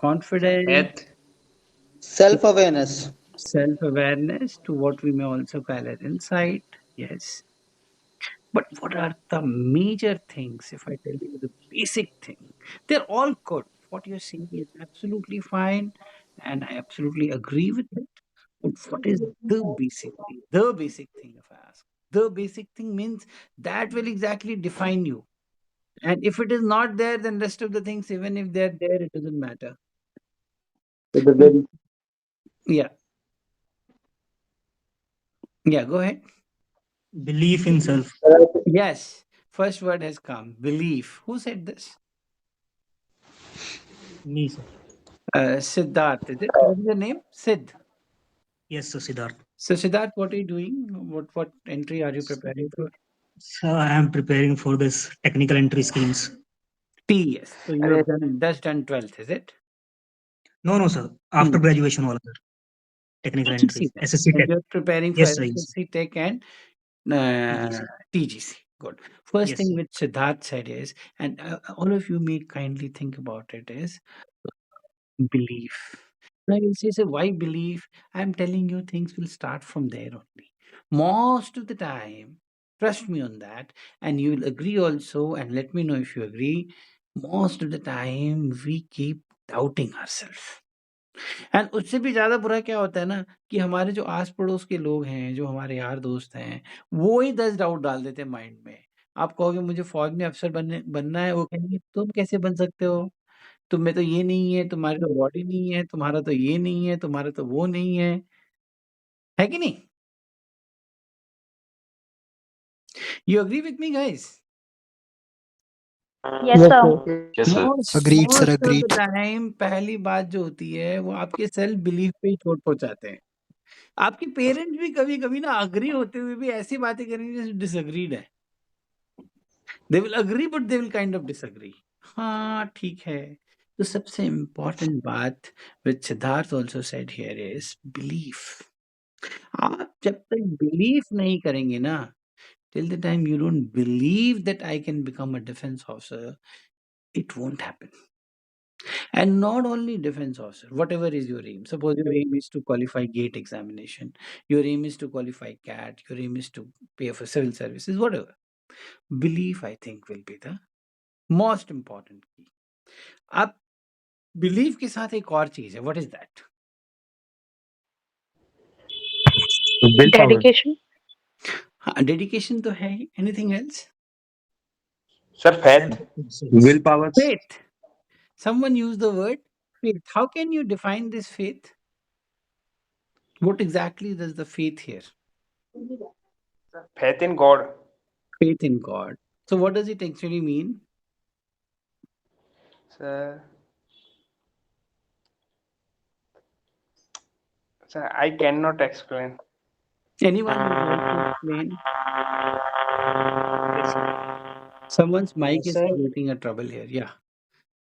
confidence, Faith. Self-awareness. self-awareness, to what we may also call as insight. Yes. But what are the major things? If I tell you the basic thing, they're all good. What you're saying is absolutely fine, and I absolutely agree with it. But what is the basic thing? The basic thing, if I ask. The basic thing means that will exactly define you. And if it is not there, then rest of the things, even if they're there, it doesn't matter. With the very Yeah. Yeah, go ahead. Belief in self. Yes. First word has come. Belief. Who said this? Me, sir. Siddharth, is it? What is your name? Sid. Yes, sir, Siddharth. So Siddharth, what are you doing? What entry are you So, preparing for? so I am preparing for this technical entry schemes. TES. So you अरे have done 12th, is it? No, no, sir. Hmm. After graduation, all other technical TGC entry. then. SSC And tech. you're preparing for Yes, sir. Yes. SSC Tech and TGC. TGC. Good. First Yes, thing sir. which Siddharth said is, and all of you may kindly think about it, is belief. Now you'll say, so why belief? I'm telling you, things will start from there only. Most of the time, trust me on that, and you will agree also, and let me know if you agree. Most of the time, we keep doubting ourselves. And उससे भी ज़्यादा बुरा क्या होता है ना कि हमारे जो आस-पड़ोस के लोग हैं, जो हमारे यार दोस्त हैं, वो ही 10 डाउट डाल देते हैं माइंड में। आप कहोगे मुझे फ़ौज में अफ़सर बनना है, वो कहेंगे तुम कैसे बन सकते हो? तुम में तो ये नहीं है, तुम्हारी तो बॉडी नहीं है, तुम्हारा तो ये नहीं है, तुम्हारा तो वो नहीं है कि नहीं? You agree with me guys? Yes, Yes, sir. sir. yes sir. Agreed, sir. Most of the Agreed. Time पहली बात जो होती है, वो आपके सेल्फ बिलीफ पे ही चोट पहुँचाते हैं। आपके पेरेंट्स भी कभी-कभी ना एग्री होते हुए भी ऐसी बातें करेंगे जैसे डिसएग्रीड है। They will agree but they will kind of disagree. हाँ, ठीक है। तो सबसे इम्पोर्टेंट बात which Siddharth also said here is belief. आप जब तक बिलीव नहीं करेंगे ना, till the time you don't believe that I can become a defense officer, it won't happen. And not only defense officer, whatever is your aim. Suppose your aim is to qualify GATE examination, your aim is to qualify CAT, your aim is to pay for civil services, whatever. Belief, I think, will be the most important key. अब believe के साथ एक और चीज है, what is that? Willpower. Dedication. हाँ, dedication तो है ही, anything else? Sir, faith. Self-service. Willpower. Faith. Someone use the word faith. How can you define this faith? What exactly does the faith here? Faith in God. Faith in God. So what does it actually mean? Sir, sir, I cannot explain. Anyone would like to explain? Someone's mic is Sir, creating a trouble here. Yeah.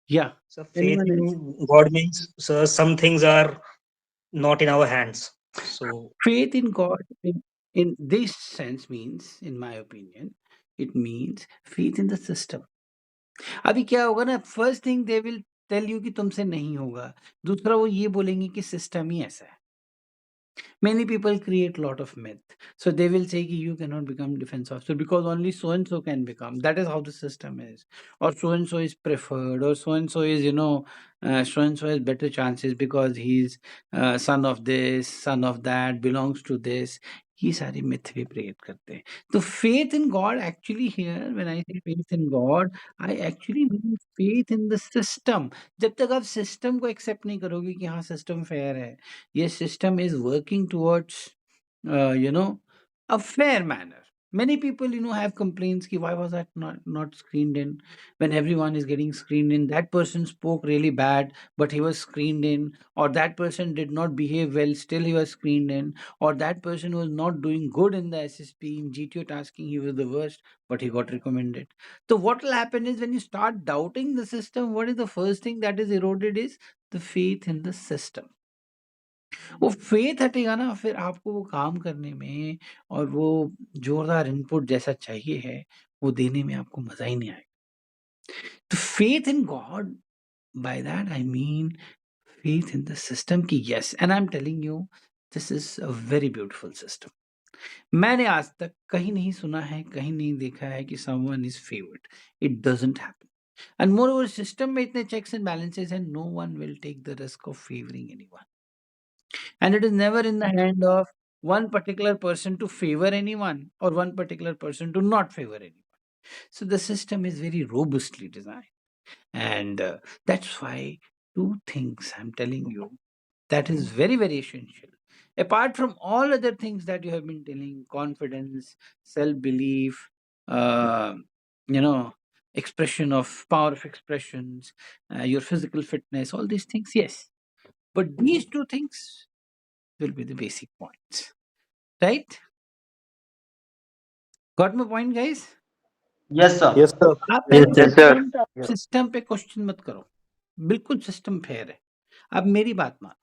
Yeah. so faith Anyone else? in God means, sir, some things are not in our hands. So, Faith in God in this sense means, in my opinion, it means faith in the system. अभी क्या होगा ना, first thing they will tell you कि तुमसे नहीं होगा, दूसरा वो ये बोलेंगे कि सिस्टम ही ऐसा है। Many people create lot of myth. So they will say कि you cannot become defense officer because only so and so can become. That is how the system is. Or so and so is preferred, or so and so is, so and so has better chances because he's son of this, son of that, belongs to this. ये सारी myth भी create करते हैं। तो faith in God actually here, when I say faith in God, I actually mean faith in the system. जब तक आप system को accept नहीं करोगे कि हाँ system fair है, yes, system is working towards a fair manner. Many people have complaints ki why was that not screened in, when everyone is getting screened in. That person spoke really bad but he was screened in, or that person did not behave well, still he was screened in, or that person was not doing good in the SSP, in GTO tasking he was the worst but he got recommended. So what will happen is, when you start doubting the system, what is the first thing that is eroded is the faith in the system. वो faith हटेगा ना, फिर आपको वो काम करने में और वो जोरदार इनपुट जैसा चाहिए है, वो देने में आपको मज़ा ही नहीं आएगा। तो faith in God, by that I mean faith in the system ki yes, and I'm telling you, this is a very beautiful system. मैंने आज तक कहीं नहीं सुना है, कहीं नहीं देखा है कि someone is favored. It doesn't happen. And moreover, system में इतने checks and balances and no one will take the risk of favoring anyone. And it is never in the hand of one particular person to favor anyone or one particular person to not favor anyone. So the system is very robustly designed. And that's why two things I'm telling you that is very, very essential. Apart from all other things that you have been telling, confidence, self belief, uh, you know, expression of power of expressions, your physical fitness, all these things, yes. But these two things will be the basic points, right? Got my point, guys? Yes, sir. Yes, sir. आप Yes, पहले sir. Yes, sir. System पे question मत करो, बिल्कुल system fair है. आप मेरी बात मान,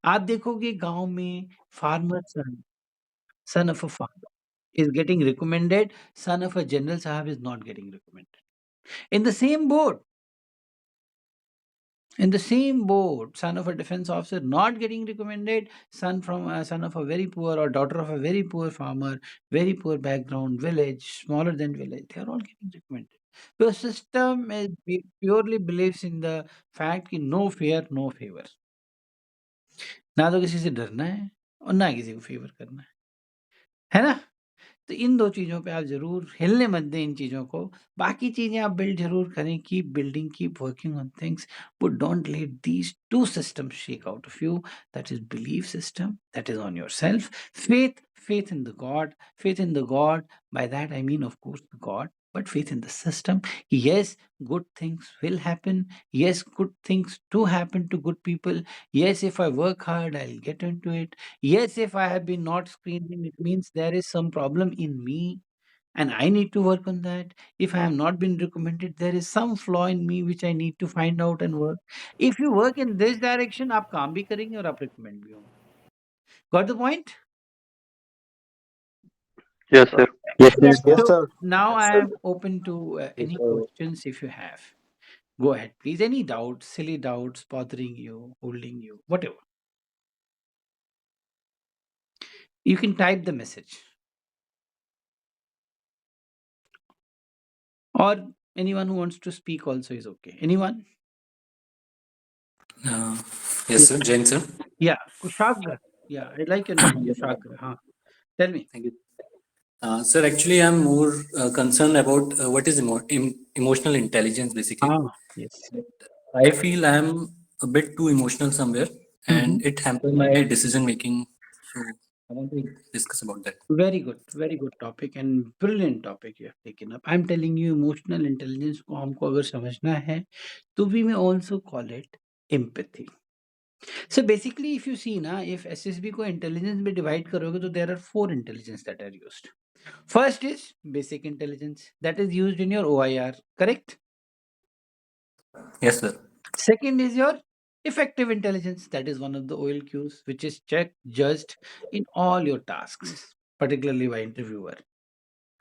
आप देखोगे गांव में farmer son of a farmer is getting recommended, son of a general sahab is not getting recommended. In the same boat, son of a defense officer not getting recommended, son of a very poor or daughter of a very poor farmer, very poor background, village, smaller than village, they are all getting recommended. The system is purely believes in the fact कि no fear, no favor. ना तो किसी से डरना है और ना किसी को फेवर करना है ना? तो इन 2 चीज़ों पे आप ज़रूर हिलने मत दें इन चीज़ों को। बाकी चीज़ें आप बिल्ड ज़रूर करें, keep building, keep working on things, but don't let these 2 systems shake out of you. That is belief system, that is on yourself. Faith in the God. Faith in the God, by that I mean, of course, the God, but faith in the system. Yes, good things will happen. Yes, good things do happen to good people. Yes, if I work hard, I'll get into it. Yes, if I have been not screening, it means there is some problem in me and I need to work on that. If I have not been recommended, there is some flaw in me which I need to find out and work. If you work in this direction, आप काम भी करेंगे और आप recommend भी होंगे. Got the point? Yes, sir. Yes, sir. Yes, So sir. now I am open to Yes, any sir. questions if you have. Go ahead, please. Any doubts, silly doubts bothering you, holding you, whatever. You can type the message. Or anyone who wants to speak also is okay. Anyone? Yes, sir. Jain, sir. Yeah, Kushagra. Yeah, I like your name, Yes. Kushagra. Huh. Tell me. Thank you. Sir, actually, I'm more concerned about what is emotional intelligence, basically. Yes. I feel I'm a bit too emotional somewhere, Mhm. and it hampers my decision making. So I want to discuss about that. Very good topic and brilliant topic you have taken up. I'm telling you, emotional intelligence को हमको अगर समझना है, तो we may also call it empathy. So basically, if you see ना, if SSB को intelligence में divide करोगे, तो there are 4 intelligence that are used. First is basic intelligence that is used in your OIR, correct? Yes, sir. Second is your effective intelligence. That is one of the OLQs, which is checked, judged in all your tasks, particularly by interviewer.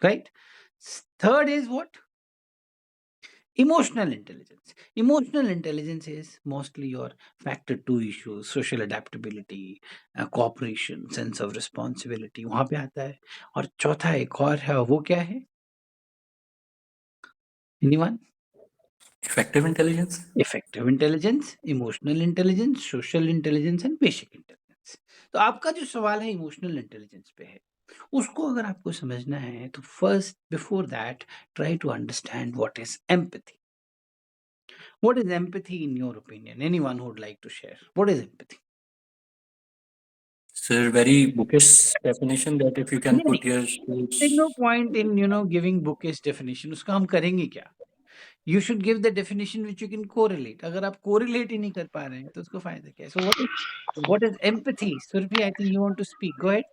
Right? Third is what? Emotional intelligence. Emotional intelligence is mostly your factor 2 issues, social adaptability, cooperation, sense of responsibility. वहां पे आता है. और चौथा एक और है, वो क्या है? Anyone? Effective intelligence. Effective intelligence, emotional intelligence, social intelligence and basic intelligence. तो आपका जो सवाल है इमोशनल इंटेलिजेंस पे है, उसको अगर आपको समझना है तो first before that try to understand what is empathy. What is empathy in your opinion? Anyone who would like to share? What is empathy? Sir, very bookish definition that if you can नहीं, put your there's no point in giving bookish definition. उसका हम करेंगे क्या? You should give the definition which you can correlate. अगर आप correlate ही नहीं कर पा रहे हैं तो उसको फायदा क्या है? So what is empathy? Surfi, I think you want to speak. Go ahead.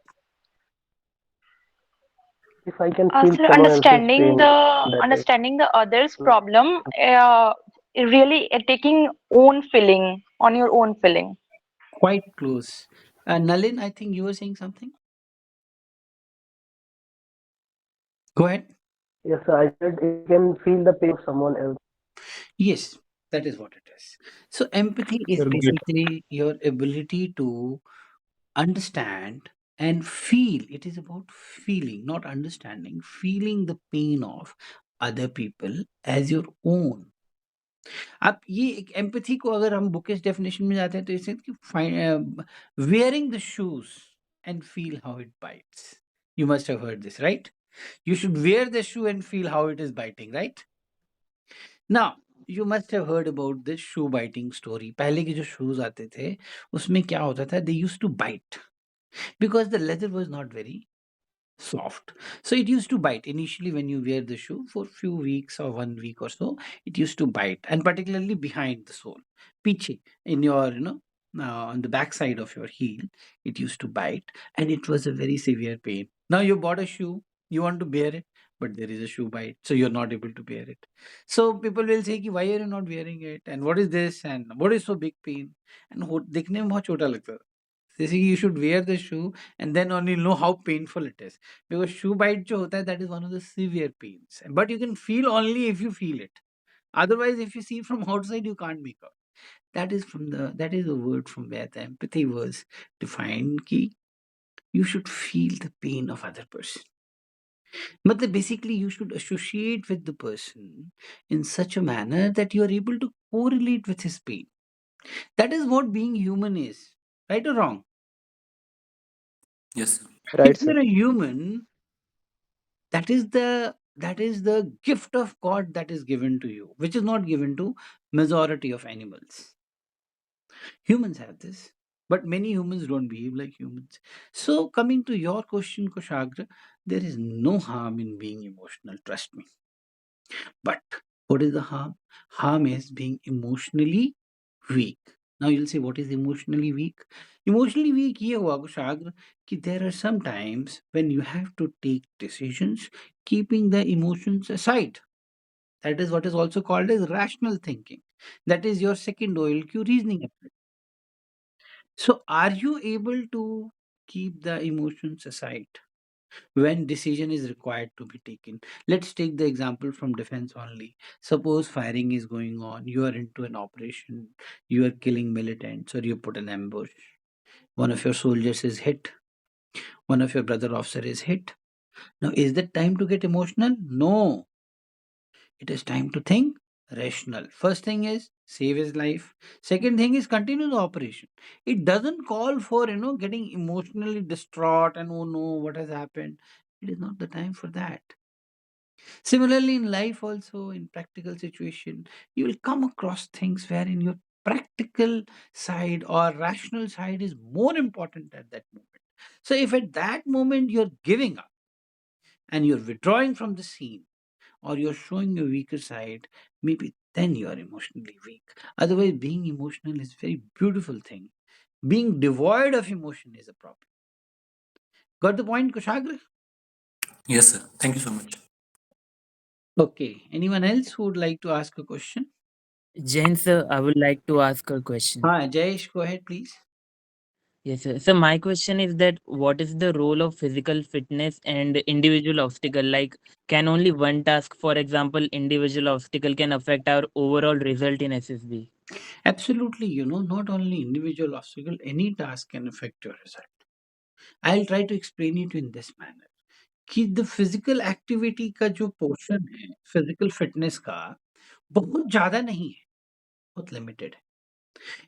If I can feel Sir, someone else's pain, that is. understanding the other's problem, really taking own feeling on your own feeling. Quite close. Nalin, I think you were saying something. Go ahead. Yes, sir. I said if you can feel the pain of someone else. Yes. That is what it is. So empathy is Sir, great. basically your ability to understand and feel. It is about feeling, not understanding, feeling the pain of other people as your own. अब ये एक empathy को अगर हम bookish definition में जाते हैं तो इसे wearing the shoes and feel how it bites. You must have heard this, right? You should wear the shoe and feel how it is biting, right? Now, you must have heard about this shoe biting story. पहले के जो shoes आते थे उसमें क्या होता था, they used to bite because the leather was not very soft. So it used to bite initially when you wear the shoe for few weeks or 1 week or so. It used to bite, and particularly behind the sole, piche, in your on the back side of your heel, it used to bite, and it was a very severe pain. Now you bought a shoe, you want to bear it, but there is a shoe bite, so you're not able to bear it. So people will say, "Ki, why are you not wearing it? And what is this? And what is so big pain?" And दिखने में बहुत छोटा लगता है. They say you should wear the shoe and then only know how painful it is. Because shoe bite जो होता है, that is one of the severe pains. But you can feel only if you feel it. Otherwise, if you see from outside, you can't make out. That is the word from where the empathy was defined. Ki you should feel the pain of other person. But basically, you should associate with the person in such a manner that you are able to correlate with his pain. That is what being human is. Right or wrong? Yes, sir. Right, If sir. you're a human, that is the gift of God that is given to you, which is not given to majority of animals. Humans have this, but many humans don't behave like humans. So coming to your question, Kushagra, there is no harm in being emotional, trust me. But what is the harm? Harm is being emotionally weak. Now you'll say, what is emotionally weak? Emotionally weak ये हुआ कुशाग्र कि there are some times when you have to take decisions keeping the emotions aside. That is what is also called as rational thinking. That is your second OLQ reasoning ability. So are you able to keep the emotions aside when decision is required to be taken? Let's take the example from defense only. Suppose firing is going on, you are into an operation, you are killing militants, or you put an ambush. One of your soldiers is hit, one of your brother officer is hit. Now, is that time to get emotional? No. It is time to think rational. First thing is save his life. Second thing is continue the operation. It doesn't call for getting emotionally distraught and oh no, what has happened. It is not the time for that. Similarly, in life also, in practical situation, you will come across things wherein your practical side or rational side is more important at that moment. So if at that moment you're giving up and you're withdrawing from the scene or you're showing your weaker side, maybe then you are emotionally weak. Otherwise, being emotional is a very beautiful thing. Being devoid of emotion is a problem. Got the point, Kushagra? Yes, sir. Thank you so much. Okay. Anyone else who would like to ask a question? Jain sir, I would like to ask a question. Jayesh, go ahead, please. Yes, sir. So my question is that what is the role of physical fitness and individual obstacle? Like, can only one task, for example, individual obstacle, can affect our overall result in SSB? Absolutely, not only individual obstacle, any task can affect your result. I'll try to explain it in this manner. कि the physical activity का जो portion है, physical fitness का, बहुत ज़्यादा नहीं है, बहुत limited है.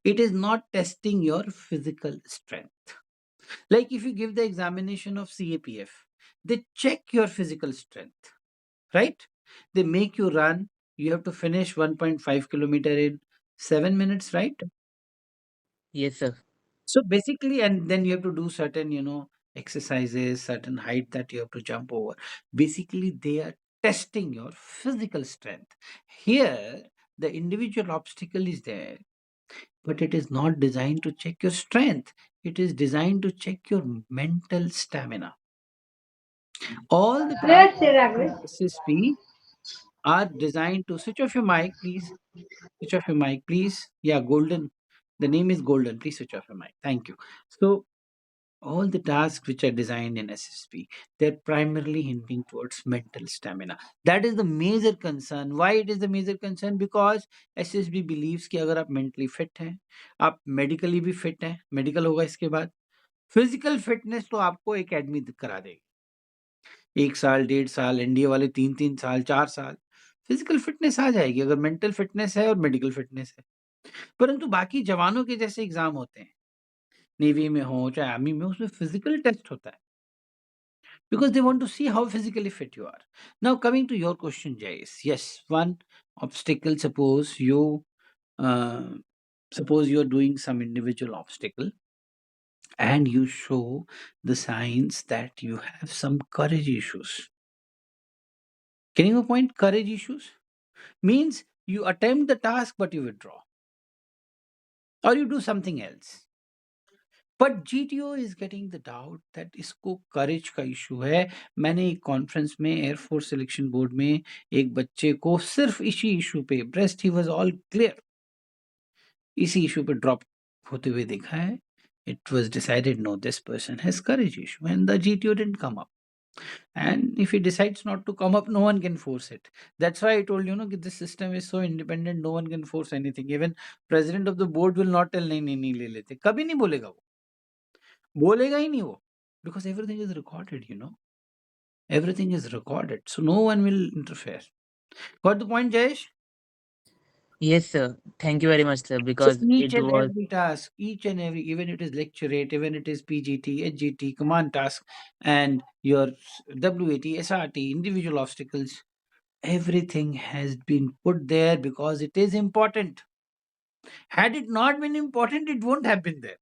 It is not testing your physical strength. Like if you give the examination of CAPF, they check your physical strength, right? They make you run. You have to finish 1.5 kilometer in 7 minutes, right? Yes, sir. So basically, and then you have to do certain, exercises, certain height that you have to jump over. Basically, they are testing your physical strength. Here, the individual obstacle is there, but it is not designed to check your strength. It is designed to check your mental stamina. All the Yes, tasks sir, in Agnes. SSP are designed to switch off your mic, please. Switch off your mic, please. Yeah, Golden. The name is Golden. Please switch off your mic. Thank you. So All the tasks which are designed in SSB, they're primarily hinting towards mental stamina. That is the major concern. Why it is the major concern? Because SSB believes कि अगर आप mentally fit हैं, आप medically भी fit हैं, medical होगा इसके बाद, physical fitness तो आपको academy करा देगी। 1 साल, 1.5 साल, NDA वाले 3 साल, 4 साल, फिजिकल फिटनेस आ जाएगी अगर मेंटल फिटनेस है और मेडिकल फिटनेस है। परंतु बाकी जवानों के जैसे एग्जाम होते हैं, नेवी में हो चाहे आर्मी में, उसमें फिजिकल टेस्ट होता है, because they want to see how physically fit you are. Now coming to your question, Jayesh, yes, one obstacle, uh, suppose you're doing some individual obstacle and you show the signs that you have some courage issues. Can you point courage issues? Means you attempt the task but you withdraw or you do something else. But GTO is getting the doubt that इसको करेज का issue है। मैंने एक conference में air force selection board में एक बच्चे को सिर्फ इसी इशू पे, ब्रेस्ट ही वाज ऑल क्लियर, इसी इशू पे ड्रॉप होते हुए देखा है। It was decided no this person has courage issue and the GTO didn't come up, and if he decides not to come up, no one can force it. That's why I told you, this system is so independent, no one can force anything. Even president of the board will not tell नहीं नहीं नहीं ले लेते, कभी नहीं बोलेगा वो, बोलेगा ही नहीं वो, because everything is recorded, everything is recorded, so no one will interfere. Got the point, Jayesh? Yes, sir. Thank you very much, sir, So because each it and was every task, each and every, even it is lecturate, even it is PGT, HGT, command task, and your WAT, SRT, individual obstacles, everything has been put there because it is important. Had it not been important, it won't have been there.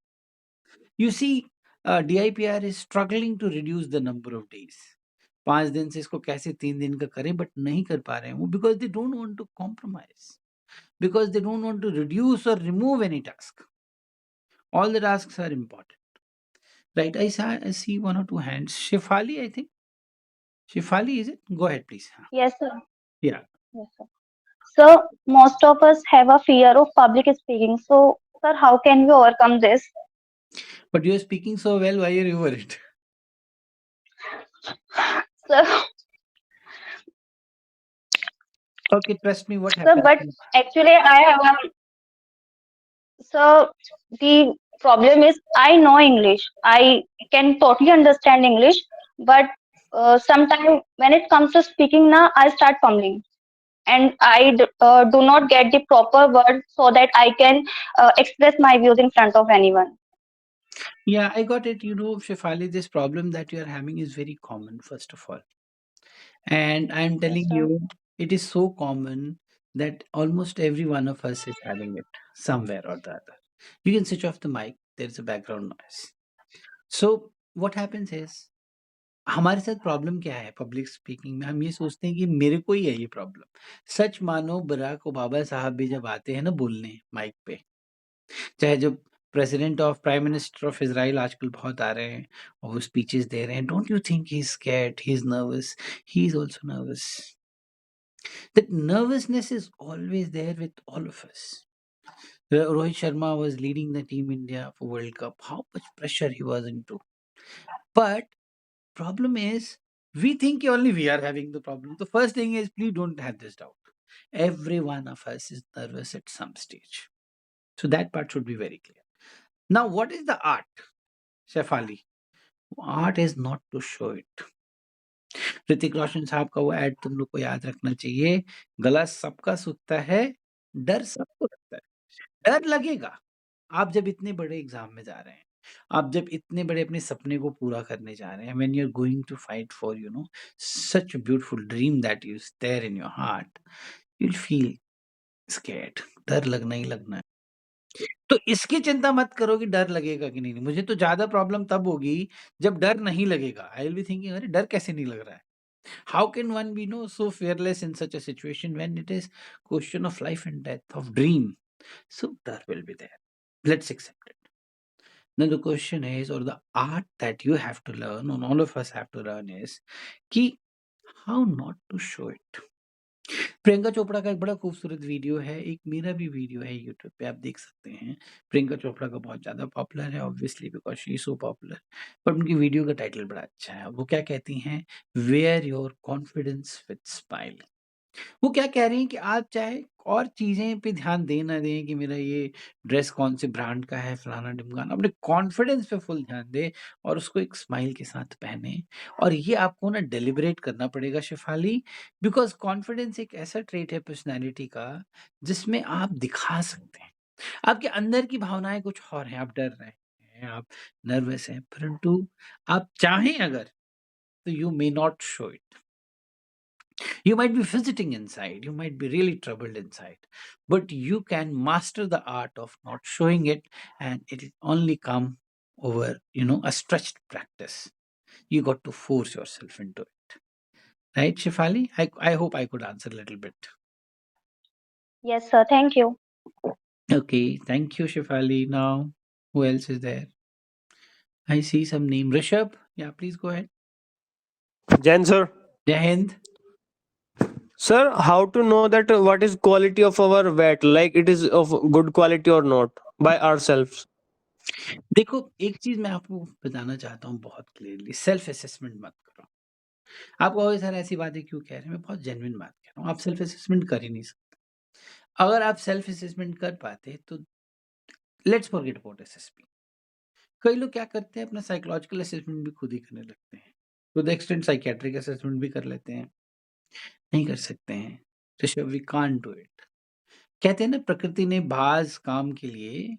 You see, DIPR is struggling to reduce the number of days. 5 दिन से इसको कैसे 3 दिन का करें, but नहीं कर पा रहे हैं वो, because they don't want to compromise, because they don't want to reduce or remove any task. All the tasks are important, right? I see one or two hands. Shifali, I think. Shifali, is it? Go ahead, please. Yes, sir. Yeah. Yes, sir. So most of us have a fear of public speaking. So, sir, how can we overcome this? But you're speaking so well, why are you worried? Sir, Okay, trust me, what sir, happens? but actually I have so the problem is I know English. I can totally understand English, but sometimes when it comes to speaking now, I start fumbling. And I do not get the proper word so that I can express my views in front of anyone. Yeah, I got it. Shifali, this problem that you are having is very common, first of all. And I'm Yes, telling sir. you, it is so common that almost every one of us is having it somewhere or the other. You can switch off the mic, there's a background noise. So, what happens is, हमारे साथ problem क्या है public speaking में? हम ये सोचते हैं कि मेरे को ही है ये प्रॉब्लम। सच मानो बराक ओबामा साहब भी जब आते हैं ना बोलने माइक पे, चाहे जब president of prime minister of Israel आजकल बहुत आ रहे हैं और वो स्पीचेस दे रहे हैं, don't you think he is scared, he is nervous, he is also nervous. That nervousness is always there with all of us. Rohit Sharma was leading the team India for World Cup. How much pressure he was into. But problem is, we think only we are having the problem. The first thing is, please don't have this doubt. Every one of us is nervous at some stage. So that part should be very clear. Now, what is the art, Shefali? Art is not to show it. Hrithik Roshan साहब का वो add तुम लोग को याद रखना चाहिए, गला सबका सूखता है, डर सबको लगता है. डर लगेगा आप जब इतने बड़े एग्जाम में जा रहे हैं, आप जब इतने बड़े अपने सपने को पूरा करने जा रहे हैं, when you are going to fight for such beautiful dream that is there in your heart, you will feel scared. डर लगना ही लगना है. तो इसकी चिंता मत करो कि डर लगेगा कि नहीं. मुझे तो ज्यादा प्रॉब्लम तब होगी जब डर नहीं लगेगा. आई विल बी थिंकिंग, अरे डर कैसे नहीं लग रहा है? How can one be so fearless in such a situation when it is question of life and death, of dream? So that will be there. Let's accept it. Now the question is, or the art that you have to learn, and all of us have to learn is, ki how not to show it. Priyanka Chopra का एक बड़ा खूबसूरत video है, एक मेरा भी video है YouTube पे, आप देख सकते हैं। प्रियंका चोपड़ा का बहुत ज़्यादा पॉपुलर है obviously because she is so popular, but उनकी वीडियो का टाइटल बड़ा अच्छा है। वो क्या कहती हैं, where your confidence with smile. वो क्या कह रही हैं कि आप चाहे और चीज़ें पे ध्यान दें ना दें कि मेरा ये ड्रेस कौन से ब्रांड का है, फलाना-ढिमकाना, अपने कॉन्फिडेंस पे फुल ध्यान दें और उसको एक स्माइल के साथ पहनें। और ये आपको ना डेलिब्रेट करना पड़ेगा शेफाली, बिकॉज़ कॉन्फिडेंस एक ऐसा ट्रेट है पर्सनैलिटी का, जिसमें आप दिखा सकते हैं। आपके अंदर की भावनाएँ कुछ और हैं, आप डर रहे हैं, आप नर्वस हैं, परंतु आप चाहें अगर, तो you may not show it. You might be fidgeting inside, you might be really troubled inside, but you can master the art of not showing it, and it will only come over, a stretched practice. You got to force yourself into it. Right, Shifali? I hope I could answer a little bit. Yes, sir. Thank you. Okay, thank you, Shifali. Now, who else is there? I see some name. Rishabh? Yeah, please go ahead. Jan sir. Jai Hind. Sir, how to know that what is quality of our vet, like it is of good quality or not by ourselves? देखो, एक चीज़ मैं आपको बताना चाहता हूँ बहुत clearly, self assessment मत करो। आप कहोगे सर ऐसी बातें क्यों कह रहे हैं? मैं बहुत जेन्युइन बात कह रहा हूँ, आप सेल्फ असेसमेंट कर ही नहीं सकते। अगर आप सेल्फ असेसमेंट कर पाते तो लेट्स फॉरगेट अबाउट एसएसबी। कई लोग क्या करते हैं, अपना साइकोलॉजिकल असेसमेंट भी खुद ही करने लगते हैं, to the extent psychiatric assessment भी कर लेते हैं। नहीं कर सकते हैं, Rishabh, we can't do it. कहते हैं ना, प्रकृति ने बाज़ काम के लिए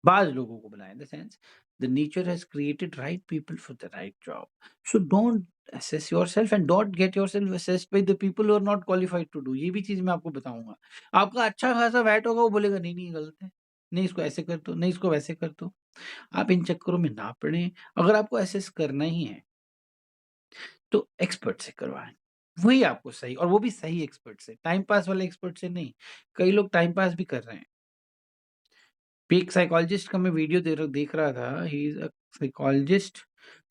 बाज़ लोगों को बनाया, in the sense the nature has created right people for the right job. So don't assess yourself and don't get yourself assessed by the people who are not qualified to do। ये भी चीज़ मैं आपको बताऊँगा। आपका अच्छा खासा VAT होगा, वो बोलेगा नहीं, नहीं, ये गलत है। नहीं, इसको ऐसे कर दो, नहीं, इसको वैसे कर दो। आप इन चक्करों में ना पड़ें। अगर आपको असेस करना ही है, तो एक्सपर्ट से करवाएँ। वही आपको सही, और वो भी सही एक्सपर्ट से, टाइम पास वाले एक्सपर्ट से नहीं। कई लोग टाइम पास भी कर रहे हैं। एक साइकोलॉजिस्ट का मैं वीडियो देख रहा था, he is a psychologist,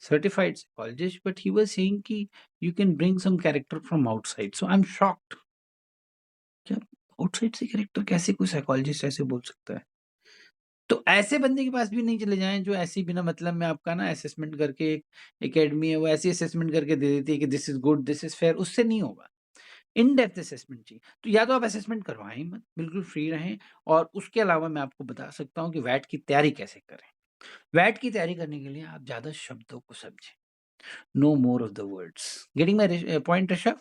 certified psychologist, but he was saying कि you can bring some character from outside. So I am shocked. क्या आउटसाइड से कैरेक्टर कैसे कोई साइकोलॉजिस्ट ऐसे बोल सकता है? तो ऐसे बंदे के पास भी नहीं चले जाएँ जो ऐसे ही बिना मतलब में आपका ना असेसमेंट करके, एक एकेडमी है वो ऐसी असेसमेंट करके दे देती है कि this is good, this is fair, उससे नहीं होगा। इन डेप्थ असेसमेंट चाहिए। तो या तो आप असेसमेंट करवाएँ ही मत, बिल्कुल फ्री रहें, और उसके अलावा मैं आपको बता सकता हूँ कि वैट की तैयारी कैसे करें। वैट की तैयारी करने के लिए आप ज़्यादा शब्दों को समझें। No more of the words. Getting my point, Rishabh?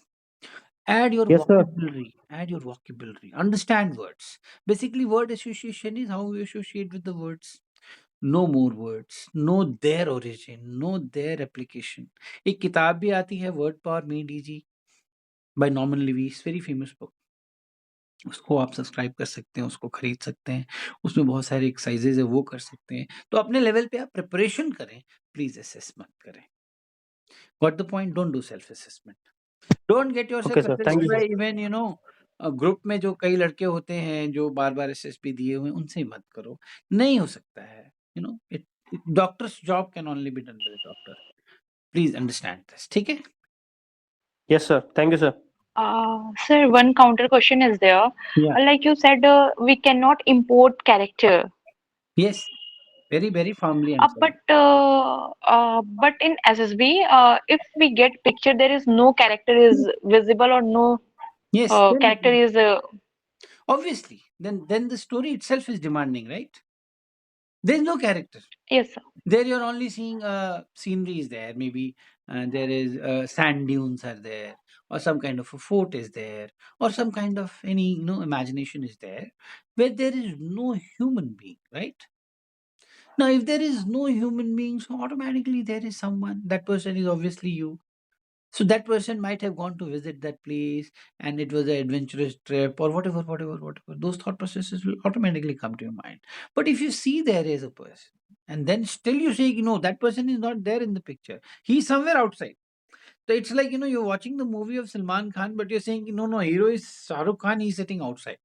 Add your Yes sir. vocabulary. Add your vocabulary. Understand words. Basically, word association is how we associate with the words. No more words. Know their origin. Know their application. एक किताब भी आती है, word power made easy, by Norman Lewis, very famous book. उसको आप subscribe कर सकते हैं, उसको खरीद सकते हैं। उसमें बहुत सारे एक्सरसाइजेज है, वो कर सकते हैं। तो अपने लेवल पे आप प्रिपरेशन करें, प्लीज असेस मत करें। Got the point? Don't do self assessment. Don't get Okay yourself sir. Assessed Thank you bye sir. Even group में जो कई लड़के होते हैं जो बार-बार एसएसपी दिए हुए हैं, उनसे मत करो। नहीं हो सकता है, it doctors job can only be done by the doctor. Please understand this, ठीक है? Yes sir. Thank you sir. Sir, one counter question is there. Yeah. Like you said, we cannot import character. Yes, very, very firmly I'm saying. But in SSB, if we get picture, there is no character is visible or no Yes, character then is. obviously, then the story itself is demanding, right? There's no character. Yes, sir. There you're only seeing scenery is there, maybe there is sand dunes are there, or some kind of a fort is there, or some kind of any imagination is there, where there is no human being, right? Now if there is no human being, so automatically there is someone, that person is obviously you. So that person might have gone to visit that place, and it was an adventurous trip, or whatever. Those thought processes will automatically come to your mind. But if you see there is a person, and then still you say, that person is not there in the picture. He's somewhere outside. So it's like, you're watching the movie of Salman Khan, but you're saying, no, hero is Shah Rukh Khan, he's sitting outside.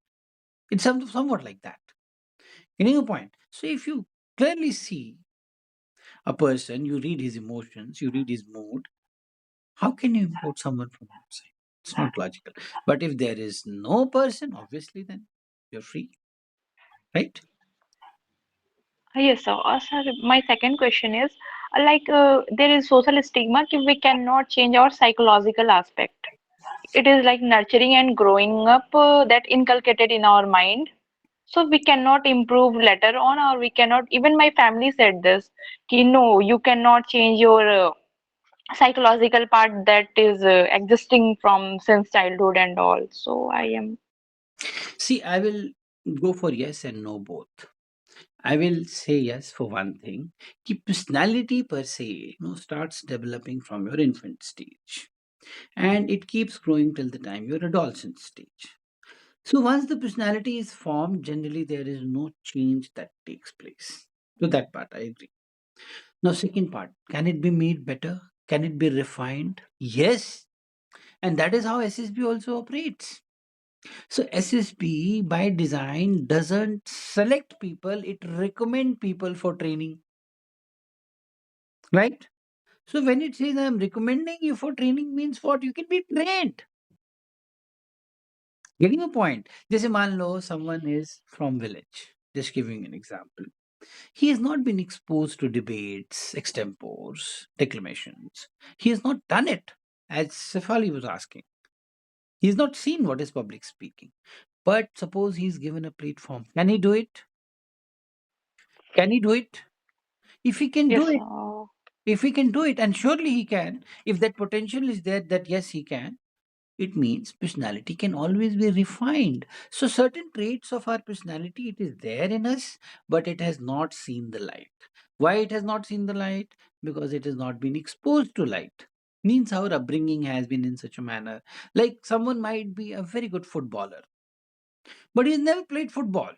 It's somewhat like that. Getting your point? So if you clearly see a person, you read his emotions, you read his mood, how can you import someone from outside? It's not logical. But if there is no person, obviously then you're free, right? Yes, sir. Sir, my second question is there is social stigma if we cannot change our psychological aspect. It is like nurturing and growing up that inculcated in our mind. So we cannot improve later on, or we cannot. Even my family said this, ki no, you cannot change your psychological part that is existing from since childhood and all. So I am. See, I will go for yes and no both. I will say yes for one thing. Ki personality per se, starts developing from your infant stage, and it keeps growing till the time you're adolescent stage. So once the personality is formed, generally there is no change that takes place. To that part, I agree. Now, second part, can it be made better? Can it be refined? Yes, and that is how SSB also operates. So SSB by design doesn't select people; it recommend people for training, right? So when it says I'm recommending you for training means what? You can be trained. Getting a point? जैसे मान लो someone is from village. Just giving an example. He has not been exposed to debates, extempores, declamations. He has not done it, as Sefali was asking. He has not seen what is public speaking. But suppose he's given a platform. Can he do it? Can he do it? If he can do Yes, it, if he can do it, and surely he can, if that potential is there, that yes, he can, it means personality can always be refined. So certain traits of our personality, it is there in us, but it has not seen the light. Why it has not seen the light? Because it has not been exposed to light. Means our upbringing has been in such a manner. Like someone might be a very good footballer, but he's never played football.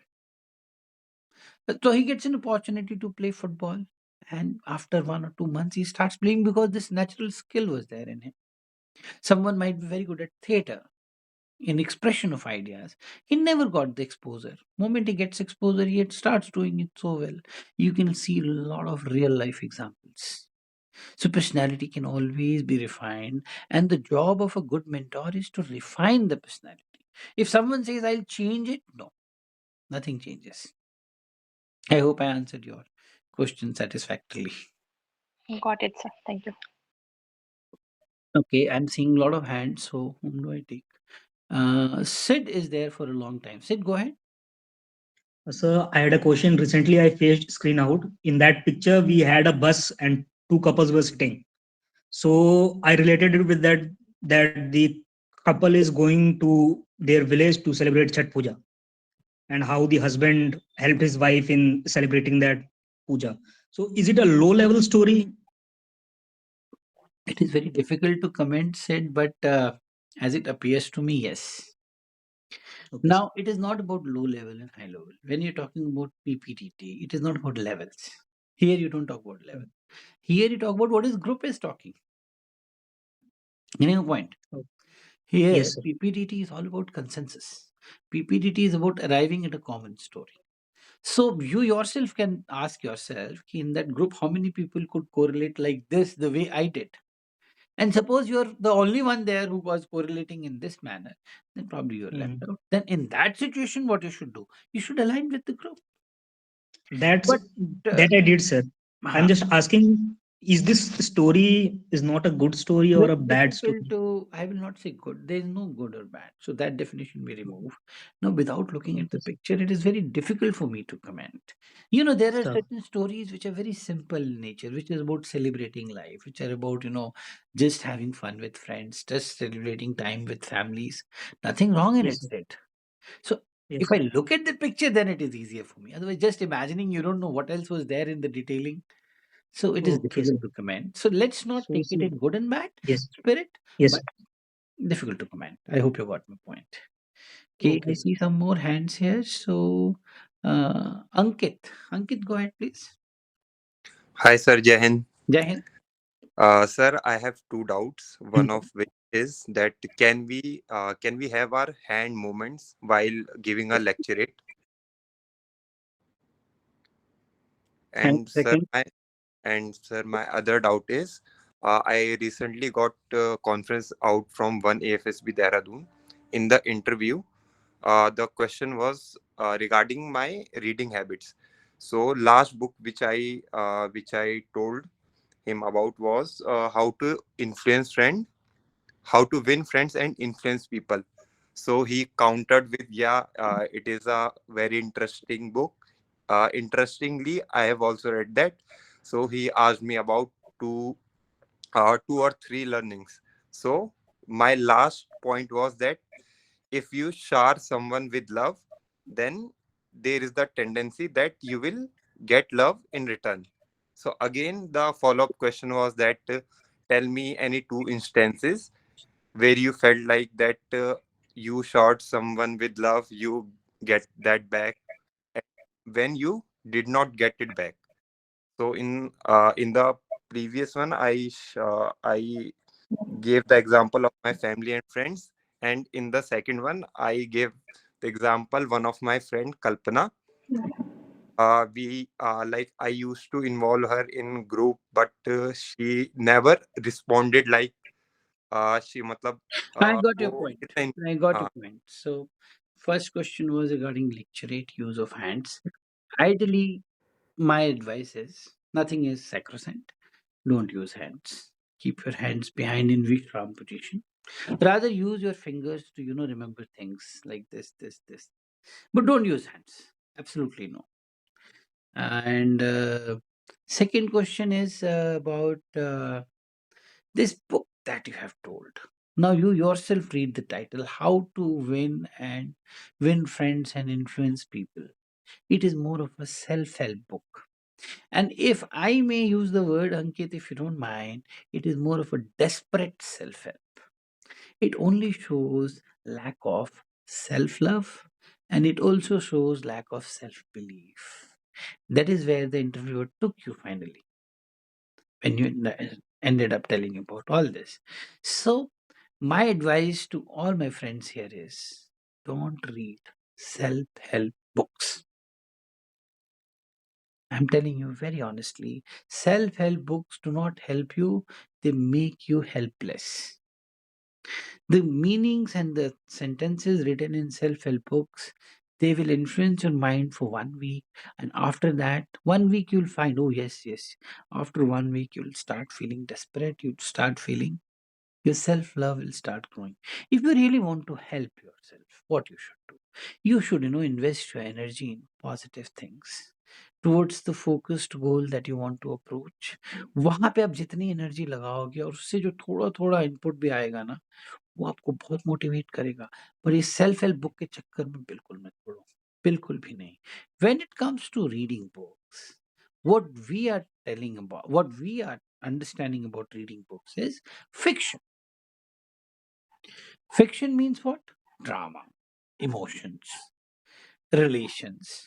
So he gets an opportunity to play football. And after 1 or 2 months, he starts playing because this natural skill was there in him. Someone might be very good at theater, in expression of ideas. He never got the exposure. Moment he gets exposure, he starts doing it so well. You can see a lot of real life examples. So personality can always be refined, and the job of a good mentor is to refine the personality. If someone says I'll change it, no, nothing changes. I hope I answered your question satisfactorily. got it, sir. Thank you. Okay, I'm seeing a lot of hands, so whom do I take? Sid is there for a long time. Sid, go ahead. So I had a question recently. I faced screen out. In that picture, we had a bus and two couples were sitting. So I related it with that the couple is going to their village to celebrate Chhat Puja, and how the husband helped his wife in celebrating that puja. So is it a low level story? It is very difficult to comment, Sid, but as it appears to me, yes. Okay, sir. Now, it is not about low level and high level. When you're talking about PPTT, it is not about levels. Here, you don't talk about level. Here, you talk about what is group is talking. Getting a point? Oh, Here, yes, sir. PPTT is all about consensus. PPTT is about arriving at a common story. So you yourself can ask yourself, "Ki in that group, how many people could correlate like this the way I did? And suppose you're the only one there who was correlating in this manner, then probably you're left Mhm. out. Then in that situation, what you should do? You should align with the group. That's But uh, that I did, sir. I'm uh, just asking, is this story is not a good story or very a bad difficult story? to, I will not say good. There is no good or bad. So that definition we remove. Now, without looking at the Okay, picture, it is very difficult for me to comment. There are sir. certain stories which are very simple in nature, which is about celebrating life, which are about, just having fun with friends, just celebrating time with families. Nothing wrong in Yes, it, sir. Sid. So if Yes, I sir. look at the picture, then it is easier for me. Otherwise, just imagining, you don't know what else was there in the detailing. So it is Okay, sir. difficult to comment. So let's not So, take it so in good and bad yes, spirit, yes. but difficult to comment. I hope you got my point. Okay, I Okay, sir. see some more hands here. So, Ankit, go ahead, please. Hi, sir. Jai Hind. Jai Hind. Sir, I have two doubts. One of which is that can we have our hand movements while giving a lecturate? And And sir, second, my other doubt is I recently got conference out from one AFSB Dehradun. In the interview, the question was regarding my reading habits. So last book which I told him about was how to win friends and influence people. So he countered with, yeah, it is a very interesting book. Interestingly, I have also read that. So he asked me about two, two or three learnings. So my last point was that if you shower someone with love, then there is the tendency that you will get love in return. So again, the follow-up question was that tell me any two instances where you felt like that you shot someone with love, you get that back, and when you did not get it back. So in the previous one, I gave the example of my family and friends, and in the second one, I gave the example one of my friend Kalpana. We like I used to involve her in group, but she never responded like she matlab I got your वो point. इतना I got हाँ, your point. So, first question was regarding lecturate use of hands. Ideally, my advice is nothing is sacrosanct. Don't use hands. Keep your hands behind in Vishram position. Rather use your fingers to remember things like this. But don't use hands. Absolutely no. And second question is about this book that you have told. Now you yourself read the title, How to Win Friends and Influence People. It is more of a self-help book. And if I may use the word, Ankit, if you don't mind, it is more of a desperate self-help. It only shows lack of self-love, and it also shows lack of self-belief. That is where the interviewer took you finally, when you ended up telling about all this. So, my advice to all my friends here is don't read self help books. I'm telling you very honestly, self help books do not help you, they make you helpless. The meanings and the sentences written in self help books, they will influence your mind for 1 week. And after that, 1 week you'll find, oh, yes, yes. After 1 week, you'll start feeling desperate. You'll start feeling your self love will start growing. If you really want to help yourself, what you should do? You should, invest your energy in positive things towards the focused goal that you want to approach. वहां पे आप जितनी energy लगाओगे और उससे जो थोड़ा थोड़ा इनपुट भी आएगा ना, वो आपको बहुत मोटिवेट करेगा। पर ये सेल्फ हेल्प बुक के चक्कर में बिल्कुल मत पड़ो, बिल्कुल भी नहीं। When it comes to reading books, what we are telling about, what we are understanding about reading books is fiction. Fiction means what? Drama, emotions, relations.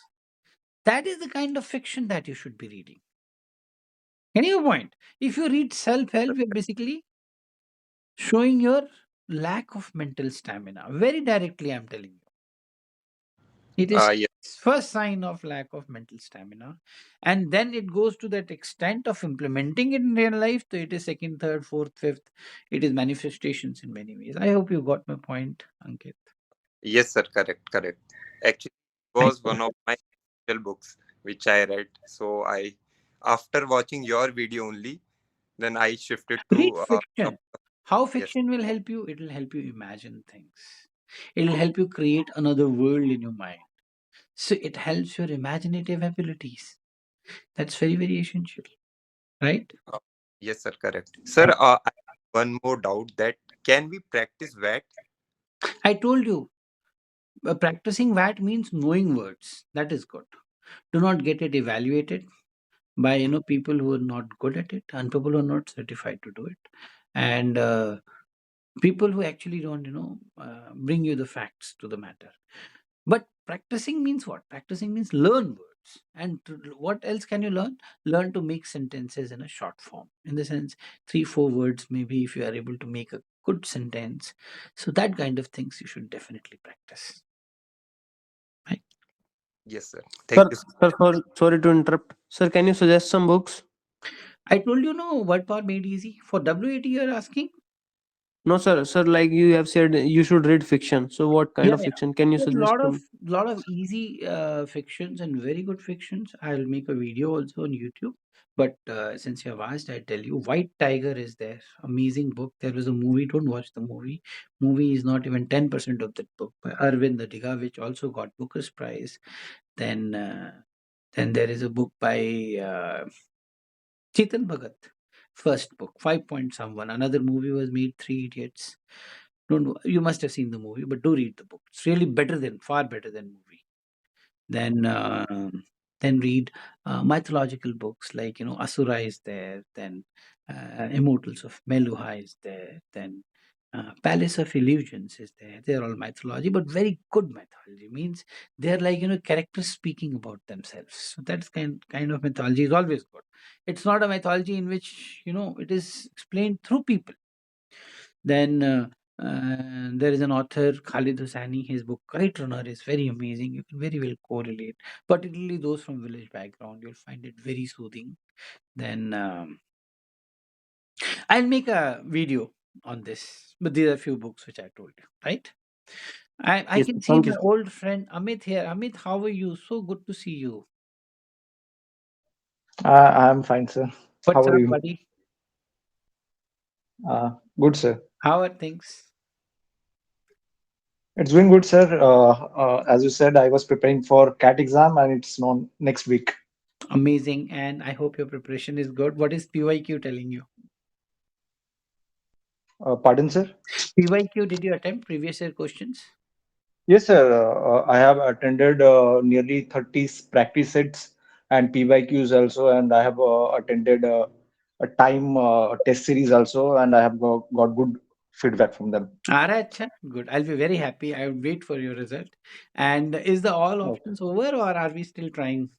That is the kind of fiction that you should be reading. Any point? If you read self help, you're basically showing your lack of mental stamina. Very directly, I'm telling you. It is yeah. first sign of lack of mental stamina. And then it goes to that extent of implementing it in real life. So it is second, third, fourth, fifth. It is manifestations in many ways. I hope you got my point, Ankit. Yes, sir. Correct. Correct. Actually, it Thank was you. one of my special books which I read. So after watching your video only, then I shifted Read to one of fiction. How yes, fiction will help you? It will help you imagine things. It will help you create another world in your mind. So it helps your imaginative abilities. That's very, very essential, right? uh, yes, sir. Correct, sir. I have one more doubt that can we practice that? I told you, practicing VAT means knowing words. That is good. Do not get it evaluated by people who are not good at it and people who are not certified to do it, and people who actually don't bring you the facts to the matter. But practicing means what? Practicing means learn words. And what else can you learn? Learn to make sentences in a short form. In the sense, 3, 4 words, maybe, if you are able to make a good sentence. So that kind of things you should definitely practice. Right? Yes, sir. Sir, Thank you. sir, sorry to interrupt. Sir, can you suggest some books? I told you, no, word power made easy. For WAT you are asking? No, sir. Sir, like you have said, you should read fiction. So, what kind Yeah, of yeah. fiction can you There's a suggest to me? lot of easy fictions and very good fictions. I'll make a video also on YouTube. But since you have asked, I tell you, White Tiger is there. Amazing book. There was a movie. Don't watch the movie. Movie is not even 10% of that book by Arvind Adiga, which also got Booker's Prize. Then there is a book by Chetan Bhagat. First book, 5 point someone. Another movie was made, Three Idiots. Don't know, you must have seen the movie, but do read the book. It's really far better than movie. Then read mythological books like Asura is there. Then Immortals of Meluha is there. Then Palace of Illusions is there. They're all mythology, but very good mythology. Means they're like characters speaking about themselves. So that's kind of mythology is always good. It's not a mythology in which it is explained through people. Then there is an author, Khalid Hosseini. His book Kite Runner is very amazing. You can very well correlate, particularly those from village background. You'll find it very soothing. Then I'll make a video on this, but these are few books which I told you, right? I Yes, can sir. see Thank you, my sir. old friend Amit here. Amit, how are you? So good to see you. I'm fine, sir. How What's are up, you? buddy? Good, sir. How are things? It's going good, sir. As you said, I was preparing for CAT exam and it's on next week. Amazing, and I hope your preparation is good. What is PYQ telling you? Pardon, sir? PYQ, did you attempt previous year questions? Yes, sir. I have attended nearly 30 practice sets and PYQs also, and I have attended a time test series also, and I have got good feedback from them. Acha, good. I'll be very happy. I will wait for your result. And is the all Okay. options over or are we still trying?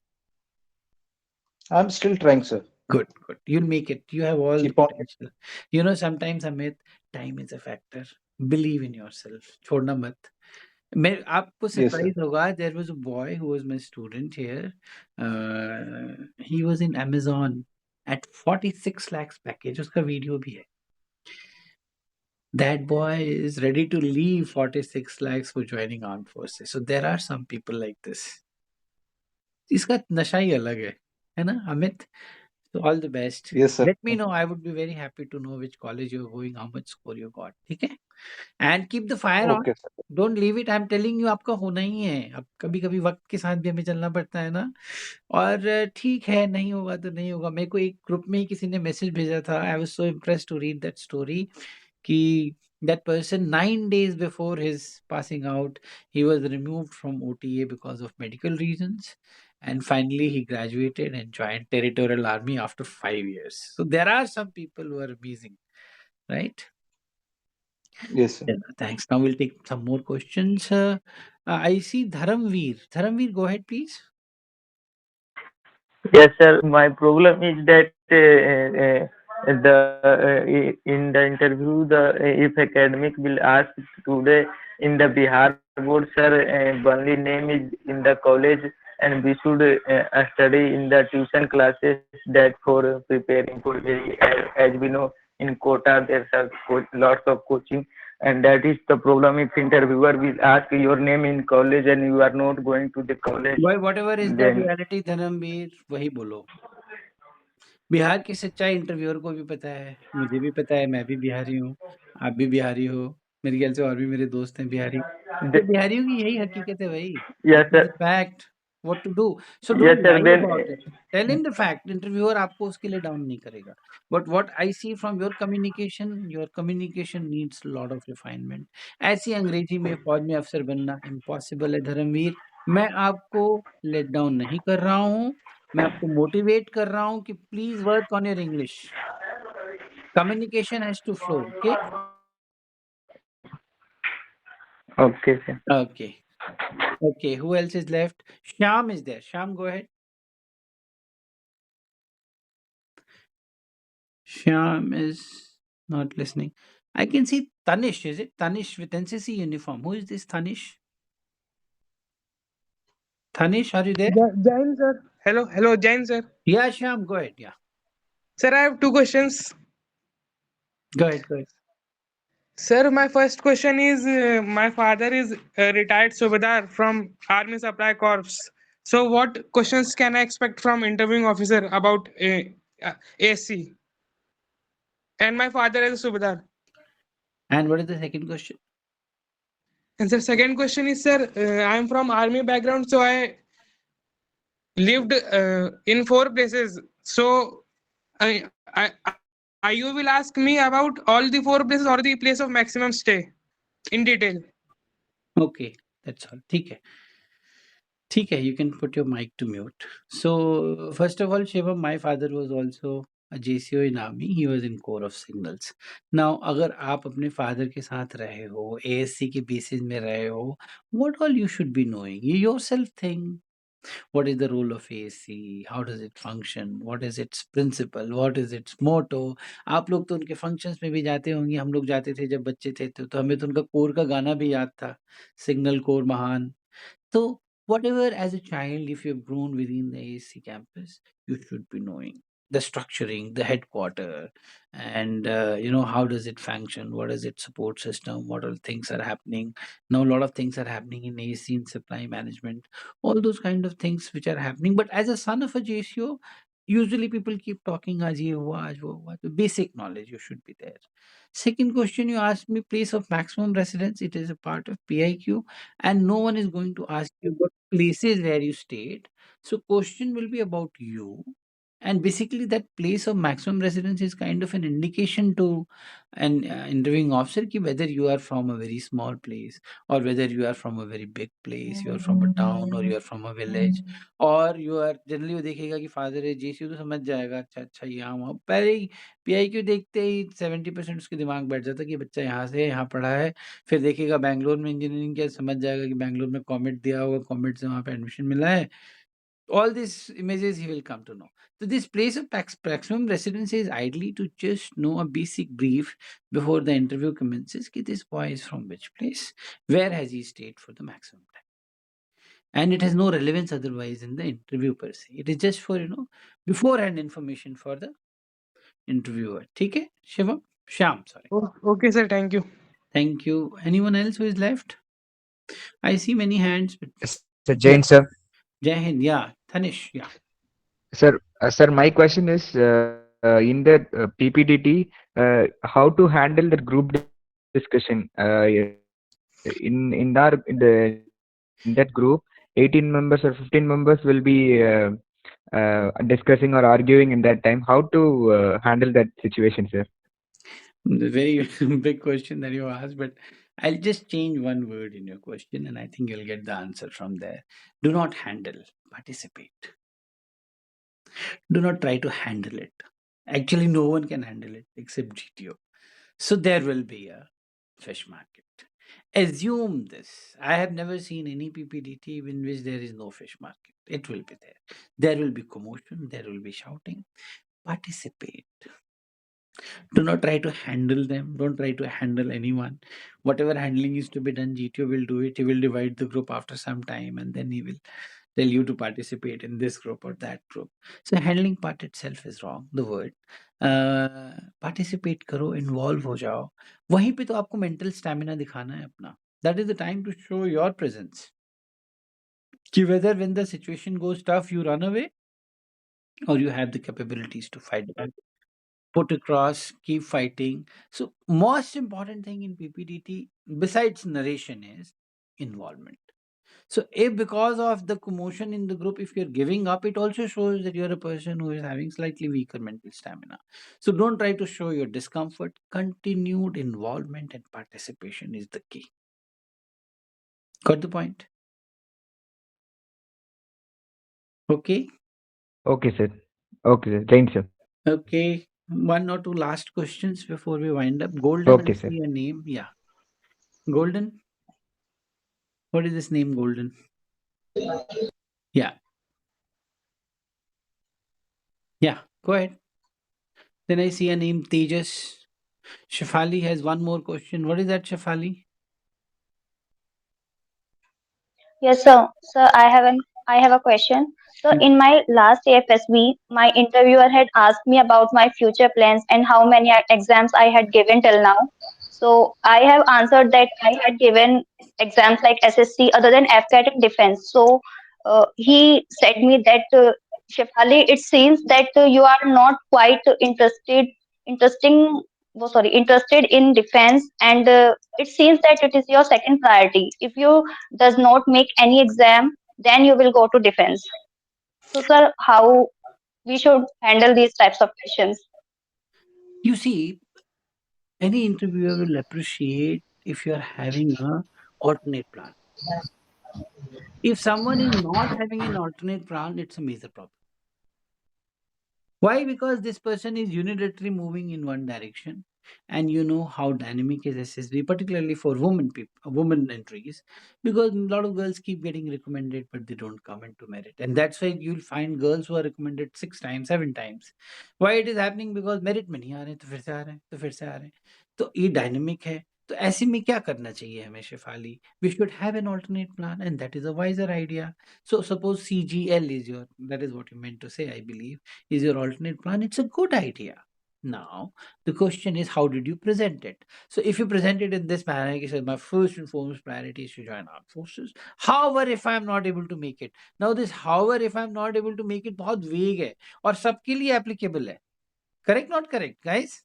I'm still trying, sir. Good, good. You'll make it. You have all the Keep on. potential. Sometimes Amit, time is a factor. Believe in yourself. छोड़ना मत. मैं आपको Yes, sir. surprise होगा. There was a boy who was my student here. He was in Amazon at 46 lakhs package. उसका video भी है. That boy is ready to leave 46 lakhs for joining armed forces. So there are some people like this. इसका नशा ही अलग है ना Amit? So all the best. Yes, sir. Let me know. I would be very happy to know which college you're going, how much score you got. ठीक है? And keep the fire on. Okay, sir. Don't leave it. I'm telling you, आपका होना ही है. अब कभी-कभी वक्त के साथ भी हमें चलना पड़ता है ना. और ठीक है, नहीं होगा तो नहीं होगा. मेरे को एक ग्रुप में ही किसी ने मैसेज भेजा था. I was so impressed to read that story. कि that person 9 days before his passing out, he was removed from OTA because of medical reasons. And finally, he graduated and joined Territorial Army after 5 years. So there are some people who are amazing, right? Yes, sir. Yeah, thanks. Now we'll take some more questions. I see Dharamveer. Dharamveer, go ahead, please. Yes, sir. My problem is that in the interview, the if academic will ask today in the Bihar board, sir, only name is in the college, and we should study in the tuition classes that for preparing for as we know in Kota there's lots of coaching, and that is the problem. If interviewer will ask your name in college and you are not going to the college, Why, whatever is the then reality, Dharamveer, वही बोलो. बिहार की सच्चाई interviewer को भी पता है, मुझे भी पता है, मैं भी बिहारी हूँ, आप भी बिहारी हो, मेरे ख्याल से और भी मेरे दोस्त हैं बिहारी। तो the, बिहारियों की यही हकीकत है भाई, yes, this is sir. The fact, what to do? So Yes, don't sir. Lie Then about it, tell him the fact, interviewer आपको उसके लिए डाउन नहीं करेगा। But what I see from your communication needs lot of refinement. ऐसी अंग्रेजी में फौज में अफसर बनना इम्पॉसिबल है धर्मवीर। मैं आपको लेट डाउन नहीं कर रहा हूँ, मैं आपको मोटिवेट कर रहा हूँ कि please work on your English, communication has to flow, okay? okay, sir. Okay, okay, who else is left? Shyam is there, Shyam go ahead. Shyam is not listening. I can see Tanish, is it? Tanish with NCC uniform. Who is this Tanish? Tanish, are you there? Jain sir. Hello, Jain sir. Yeah, Shyam, go ahead. Yeah. Sir, I have two questions. Go ahead, go ahead. Sir, my first question is my father is a retired Subedar from Army Supply Corps. So, what questions can I expect from interviewing officer about ASC? And my father is a Subedar. And what is the second question? And the second question is, sir, I am from Army background, so I lived in four places. So, you will ask me about all the four places or the place of maximum stay in detail. Okay, that's all. ठीक है, you can put your mic to mute. So, first of all, Shivam, my father was also a JCO in army. He was in Corps of Signals. Now, अगर आप अपने father के साथ रहे हो, ASC के basis में रहे हो, what all you should be knowing? You yourself think. What is the role of ASC? How does it function? What is its principle? What is its motto? आप लोग तो उनके functions में भी जाते होंगे, हम लोग जाते थे जब बच्चे थे तो हमें तो उनका कोर का गाना भी याद था, सिग्नल कोर महान। So, whatever as a child, if you've grown within the ASC campus, you should be knowing the structuring, the headquarter, and how does it function? What is its support system? What all things are happening? Now, a lot of things are happening in ASC in supply management. All those kind of things which are happening. But as a son of a JCO, usually people keep talking as ye hua, aaj wo hua. The basic knowledge you should be there. Second question you asked me, place of maximum residence. It is a part of PIQ, and no one is going to ask you what places where you stayed. So question will be about you, and basically that place of maximum residence is kind of an indication to an interviewing officer ki whether you are from a very small place or whether you are from a very big place, you are from a town or you are from a village, और you are generally वो देखेगा कि father है जेसीयू तो समझ जाएगा अच्छा अच्छा यहाँ वहाँ पहले ही पीआईक्यू देखते ही 70% उसके दिमाग बैठ जाता है कि बच्चा यहाँ से है, यहाँ पढ़ा है। फिर देखेगा बैंगलोर में इंजीनियरिंग किया, समझ जाएगा कि बैंगलोर में कॉमेट दिया होगा, कॉमेट से वहाँ पे एडमिशन मिला है। All these images he will come to know. So this place of maximum residence is ideally to just know a basic brief before the interview commences कि this boy is from which place, where has he stayed for the maximum time. And it has no relevance otherwise in the interview per se. It is just for beforehand information for the interviewer. ठीक है Shivam? Shyam, sorry. Okay, sir. Thank you. Thank you. Anyone else who is left? I see many hands. But Sir Jain, sir. Jai Hind. Yeah. Thanish. Yeah. Sir, my question is in the PPDT, how to handle the group discussion in that group, 18 members or 15 members will be discussing or arguing in that time. How to handle that situation, sir? Very big question that you asked, but I'll just change one word in your question and I think you'll get the answer from there. Do not handle, participate. Do not try to handle it. Actually, no one can handle it except GTO. So there will be a fish market. Assume this. I have never seen any PPDT in which there is no fish market. It will be there. There will be commotion, there will be shouting. Participate. Do not try to handle them. Don't try to handle anyone. Whatever handling is to be done, GTO will do it. He will divide the group after some time and then he will tell you to participate in this group or that group. So handling part itself is wrong, the word. Participate करो, involve हो जाओ. वहीं पे तो आपको mental stamina दिखाना है अपना. That is the time to show your presence. कि whether when the situation goes tough, you run away or you have the capabilities to fight back. Put across, keep fighting. So most important thing in PPDT besides narration is involvement. So if because of the commotion in the group, if you're giving up, it also shows that you're a person who is having slightly weaker mental stamina. So don't try to show your discomfort. Continued involvement and participation is the key. Got the point? Okay. Okay, sir. Okay, sir. Jain, sir. Okay. One or two last questions before we wind up. Golden, Okay, I sir. see your name. Yeah. Golden. What is this name, Golden? Yeah. Yeah. Go ahead. Then I see a name, Tejas. Shafali has one more question. What is that, Shafali? Yes, sir. Sir, I have a question. So in my last AFSB, my interviewer had asked me about my future plans and how many exams I had given till now. So I have answered that I had given exams like SSC other than afcat and defense. So he said me that Shefali, it seems that you are not quite interesting. Interested in defense, and it seems that it is your second priority. If you does not make any exam, then you will go to defense. So, sir, how we should handle these types of questions? You see, any interviewer will appreciate if you're having a alternate plan. If someone is not having an alternate plan, it's a major problem. Why? Because this person is unilaterally moving in one direction, and you know how dynamic is SSB, particularly for women entries, because a lot of girls keep getting recommended, but they don't come into merit, and that's why you'll find girls who are recommended 6 times, 7 times. Why it is happening? Because merit में नहीं आ रहे, तो फिर से आ रहे हैं, तो फिर से आ रहे हैं. तो ये डायनेमिक है. तो ऐसे में क्या करना चाहिए हमें Shefali? We should have an alternate plan, and that is a wiser idea. So suppose CGL is your, that is what you meant to say, I believe, is your alternate plan. It's a good idea. Now, the question is, how did you present it? So, if you present it in this manner, you said, my first and foremost priority is to join armed forces. However, if I'm not able to make it, now this however, if I'm not able to make it, बहुत vague है और सबके लिए applicable है. Correct, not correct, guys?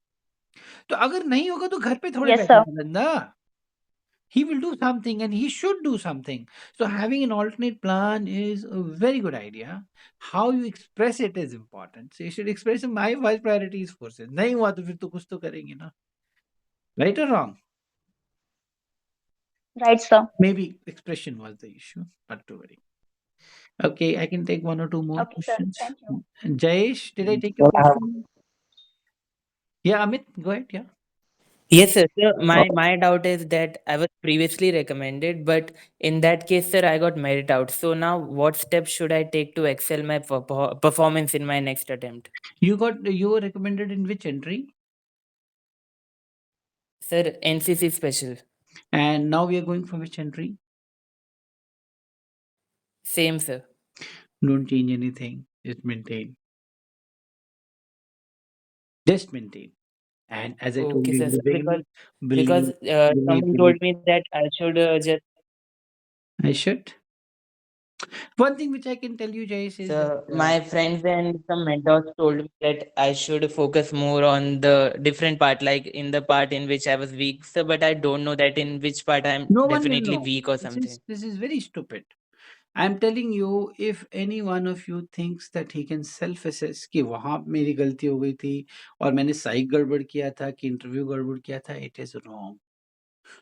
तो अगर नहीं होगा तो घर पे थोड़े Yes, sir. बैठेगा बंदा. He will do something and he should do something. So having an alternate plan is a very good idea. How you express it is important. So you should express my first priority is forces. नहीं हुआ तो फिर तो कुछ तो करेंगे ना. Right or wrong? Right, sir. Maybe expression was the issue, not to worry. Okay, I can take one or two more Okay, sir. questions. Thank you. Jayesh, did I take your Sir, I have question? Yeah, Amit, go ahead. Yeah. Yes, sir. So my doubt is that I was previously recommended, but in that case, sir, I got merit out. So now, what steps should I take to excel my performance in my next attempt? You were recommended in which entry? Sir, NCC special. And now we are going for which entry? Same, sir. Don't change anything. Just maintain. Just maintain. And as I told Okay, you sir. in the So beginning, because someone believe. told me that I should just. I should. One thing which I can tell you, Jayesh, is that So my friends and some mentors told me that I should focus more on the different part, like in the part in which I was weak. So, but I don't know that in which part I'm no one will definitely know. weak or This something. is very stupid. I'm telling you, if any one of you thinks that he can self assess कि वहां मेरी गलती हो गई थी और मैंने साइक गड़बड़ किया था कि इंटरव्यू गड़बड़ किया था, it is wrong.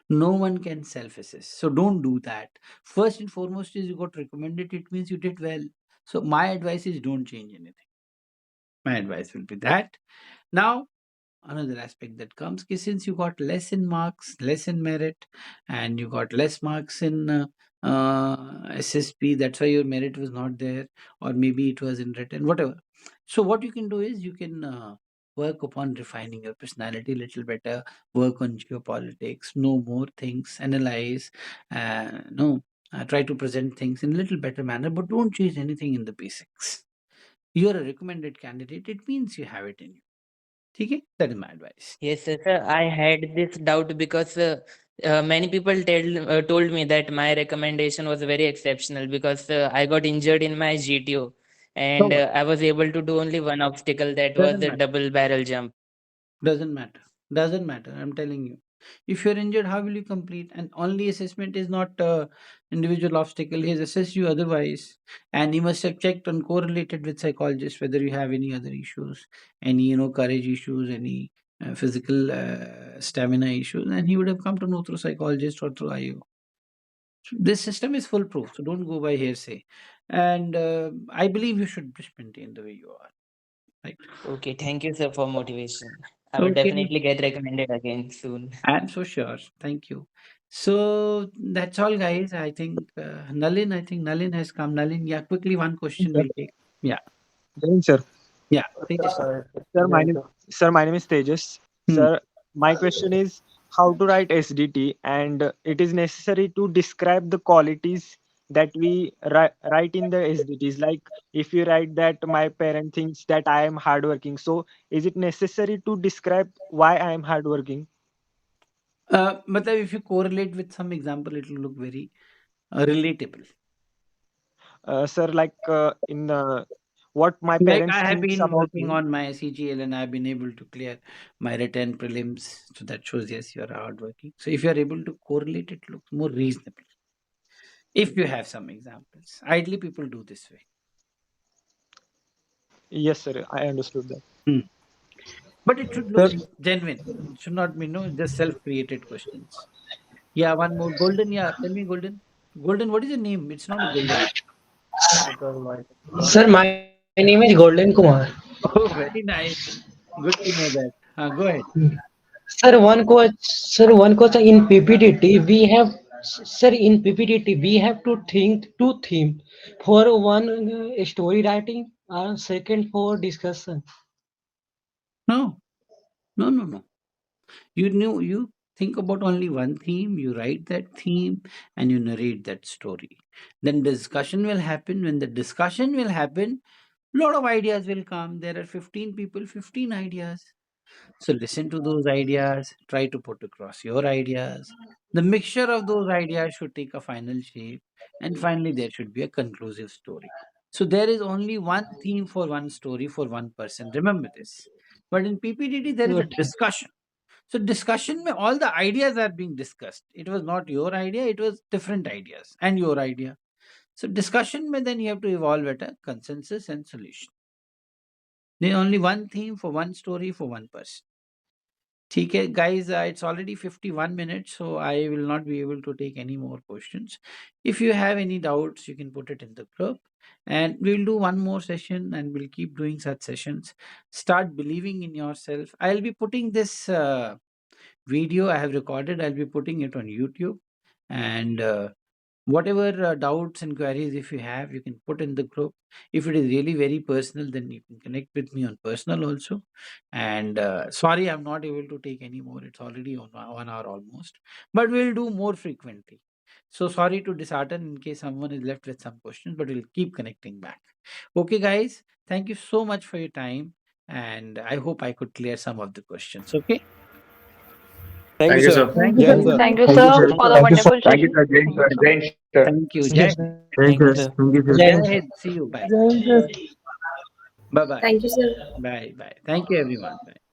No one can self assess. So don't do that. First and foremost is you got recommended, it means you did well. So my advice is don't change anything. My advice will be that. Now, another aspect that comes is since you got less in marks, less in merit, and you got less marks in SSP, that's why your merit was not there, or maybe it was in written, whatever. So, what you can do is you can work upon refining your personality a little better, work on geopolitics, know more things, analyze, no. Try to present things in a little better manner, but don't change anything in the basics. You're a recommended candidate, it means you have it in you. Okay? That is my advice. Yes, sir. Sir, I had this doubt because many people told me that my recommendation was very exceptional because I got injured in my GTO So and what? I was able to do only one obstacle, that was Doesn't the matter. double barrel jump. Doesn't matter. Doesn't matter. I'm telling you. If you're injured, how will you complete? And only assessment is not individual obstacle. He has assessed you otherwise, and he must have checked and correlated with psychologists whether you have any other issues, any courage issues, any physical stamina issues, and he would have come to know through psychologist or through IO. So this system is foolproof, so don't go by hearsay. And I believe you should just maintain the way you are. Right. Okay, thank you, sir, for motivation. I will Okay. definitely get recommended again soon. I'm so sure. Thank you. So that's all, guys. I think Nalin has come. Nalin, yeah, quickly one question Sir. we'll take. Yeah, Jai Sir. yeah. Tejas. Sir, my name is Tejas. Hmm. Sir, my question is how to write SDT, and it is necessary to describe the qualities that we write in the SDGs. Like if you write that my parent thinks that I am hardworking, so is it necessary to describe why I am hardworking? Matlab, if you correlate with some example, it will look very relatable. Sir, like in what my Like parents I have thinks been about working me. on my CGL and I've been able to clear my written prelims. So that shows yes, you are hardworking. So if you are able to correlate, it looks more reasonable. If you have some examples, ideally people do this way. Yes, sir, I understood that. Hmm. But it should look Sir, genuine. It should not be just self-created questions. Yeah, one more. Golden, yeah. Tell me, Golden. Golden, what is your name? It's not Golden. Sir, my name is Golden Kumar. Oh, very nice. Good to know that. Go ahead. Sir, one question in PPTT we have, sir, in PPTT we have to think two theme. For one, story writing, and second for discussion. No, no, no, no. You think about only one theme, you write that theme, and you narrate that story. Then discussion will happen. When the discussion will happen, lot of ideas will come. There are 15 people, 15 ideas. So listen to those ideas, try to put across your ideas. The mixture of those ideas should take a final shape, and finally, there should be a conclusive story. So there is only one theme for one story for one person. Remember this. But in PPTT, there is a Okay. discussion. So discussion, mein all the ideas are being discussed. It was not your idea; it was different ideas and your idea. So discussion, mein then you have to evolve at a consensus and solution. There is only one theme for one story for one person. Okay, guys, it's already 51 minutes, so I will not be able to take any more questions. If you have any doubts, you can put it in the group. And we'll do one more session and we'll keep doing such sessions. Start believing in yourself. I'll be putting this video I have recorded, I'll be putting it on YouTube. And whatever doubts and queries if you have, you can put in the group. If it is really very personal, then you can connect with me on personal also. And sorry, I'm not able to take any more. It's already on 1 hour almost, but we'll do more frequently. So sorry to dishearten in case someone is left with some questions, but we'll keep connecting back. Okay, guys, thank you so much for your time, and I hope I could clear some of the questions. Okay. Thank you, Thank you, sir. sir. Thank you, Jai sir. Hind, sir. Thank you, Thank you, sir, sir. for the Thank you, sir. wonderful Thank you, session. sir. Jain, Thank you, sir. sir. Jain, sir. Thank you. Thank you, Jai sir. Hind. Thank Thank you, you. sir. Thank you, sir. Jai Jai Hind. Hind. See you. Bye. Jai Hind, sir. Bye bye. Thank you, sir. Bye bye. Thank you, everyone. Bye.